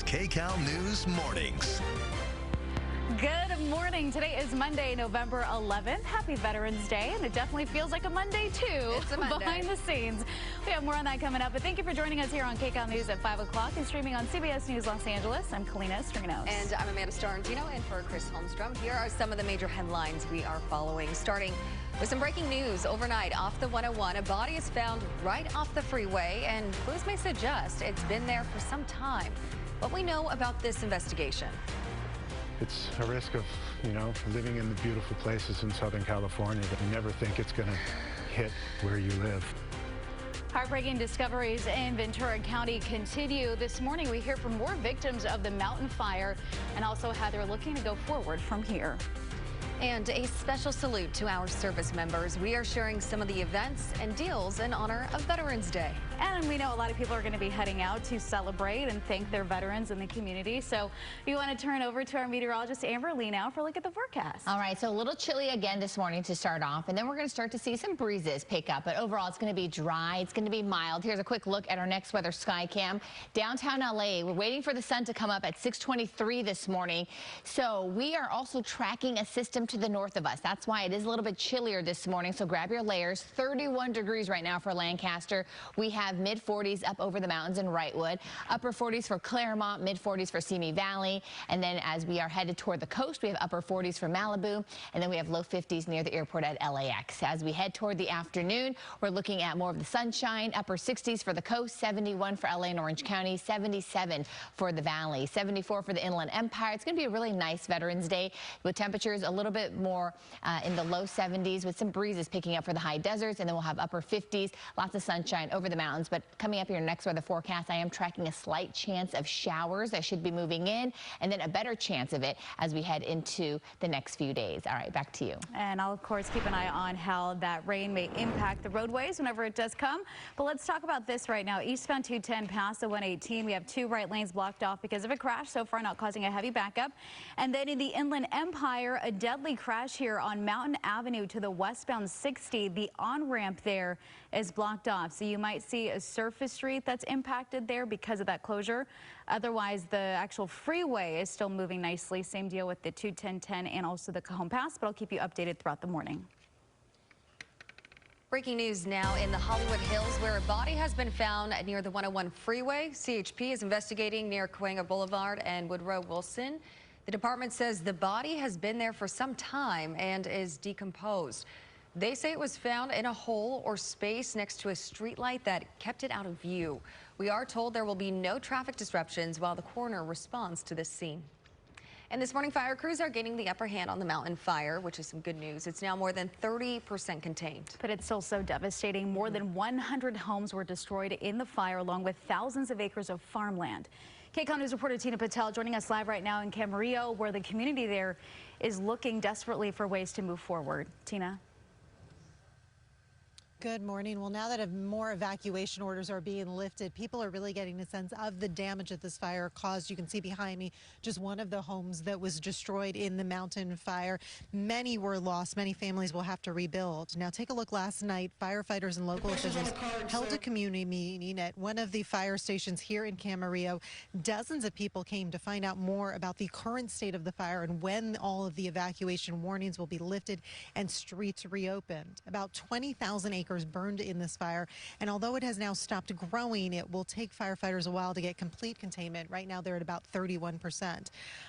Kcal News Mornings. Good morning. Today is Monday, November 11th. Happy Veterans Day, and it definitely feels like a Monday, too. It's a Monday. Behind the scenes. We have more on that coming up, but thank you for joining us here on Kcal News at 5 o'clock and streaming on CBS News Los Angeles. I'm Kalina Strinos. And I'm Amanda Starantino, and for Chris Holmstrom, here are some of the major headlines we are following. Starting with some breaking news. Overnight, off the 101, a body is found right off the freeway, and clues may suggest it's been there for some time. What we know about this investigation. It's a risk of, living in the beautiful places in Southern California that you never think it's going to hit where you live. Heartbreaking discoveries in Ventura County continue. This morning, we hear from more victims of the mountain fire and also how they're looking to go forward from here. And a special salute to our service members. We are sharing some of the events and deals in honor of Veterans Day. And we know a lot of people are going to be heading out to celebrate and thank their veterans in the community. So we want to turn over to our meteorologist, Amber Lee, now for a look at the forecast. All right, so a little chilly again this morning to start off, and then we're going to start to see some breezes pick up. But overall, it's going to be dry. It's going to be mild. Here's a quick look at our next weather sky cam. Downtown LA, we're waiting for the sun to come up at 6:23 this morning. So we are also tracking a system to the north of us. That's why it is a little bit chillier this morning. So grab your layers. 31 degrees right now for Lancaster. We have mid-40s up over the mountains in Wrightwood, upper 40s for Claremont, mid-40s for Simi Valley, and then as we are headed toward the coast, we have upper 40s for Malibu, and then we have low 50s near the airport at LAX. As we head toward the afternoon, we're looking at more of the sunshine, upper 60s for the coast, 71 for LA and Orange County, 77 for the Valley, 74 for the Inland Empire. It's going to be a really nice Veterans Day with temperatures a little bit more in the low 70s with some breezes picking up for the high deserts, and then we'll have upper 50s, lots of sunshine over the mountains. But coming up here next weather forecast, I am tracking a slight chance of showers that should be moving in, and then a better chance of it as we head into the next few days. All right, back to you. And I'll, of course, keep an eye on how that rain may impact the roadways whenever it does come. But let's talk about this right now. Eastbound 210 past the 118. We have 2 right lanes blocked off because of a crash so far, not causing a heavy backup. And then in the Inland Empire, a deadly crash here on Mountain Avenue to the westbound 60. The on-ramp there is blocked off. So you might see a surface street that's impacted there because of that closure. Otherwise, the actual freeway is still moving nicely. Same deal with the 210-10 and also the Cajon Pass, but I'll keep you updated throughout the morning. Breaking news now in the Hollywood Hills, where a body has been found near the 101 freeway. CHP is investigating near Cahuenga Boulevard and Woodrow Wilson. The department says the body has been there for some time and is decomposed. They say it was found in a hole or space next to a streetlight that kept it out of view. We are told there will be no traffic disruptions while the coroner responds to this scene. And this morning, fire crews are gaining the upper hand on the mountain fire, which is some good news. It's now more than 30% contained. But it's still so devastating. More than 100 homes were destroyed in the fire, along with thousands of acres of farmland. Kcal News reporter Tina Patel joining us live right now in Camarillo, where the community there is looking desperately for ways to move forward. Tina. Good morning. Well, now that more evacuation orders are being lifted, people are really getting a sense of the damage that this fire caused. You can see behind me just one of the homes that was destroyed in the mountain fire. Many were lost. Many families will have to rebuild. Now, take a look. Last night, firefighters and local officials held a community meeting at one of the fire stations here in Camarillo. Dozens of people came to find out more about the current state of the fire and when all of the evacuation warnings will be lifted and streets reopened. About 20,000 acres burned in this fire, and although it has now stopped growing, it will take firefighters a while to get complete containment. Right now they're at about 31%.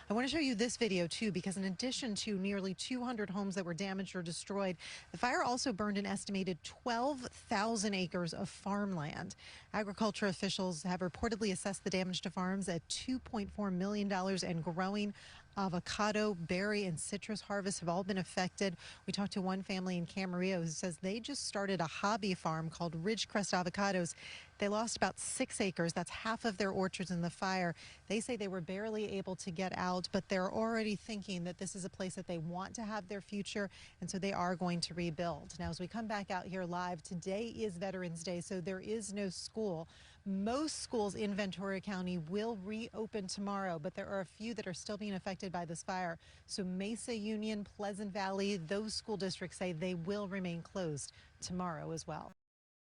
I want to show you this video too, because in addition to nearly 200 homes that were damaged or destroyed, the fire also burned an estimated 12,000 acres of farmland. Agriculture officials have reportedly assessed the damage to farms at $2.4 million and growing. Avocado, berry, and citrus harvests have all been affected. We talked to one family in Camarillo who says they just started a hobby farm called Ridgecrest Avocados. They lost about 6 acres. That's half of their orchards in the fire. They say they were barely able to get out, but they're already thinking that this is a place that they want to have their future, and so they are going to rebuild. Now, as we come back out here live, today is Veterans Day, so there is no school. Most schools in Ventura County will reopen tomorrow, but there are a few that are still being affected by this fire. So Mesa Union, Pleasant Valley, those school districts say they will remain closed tomorrow as well.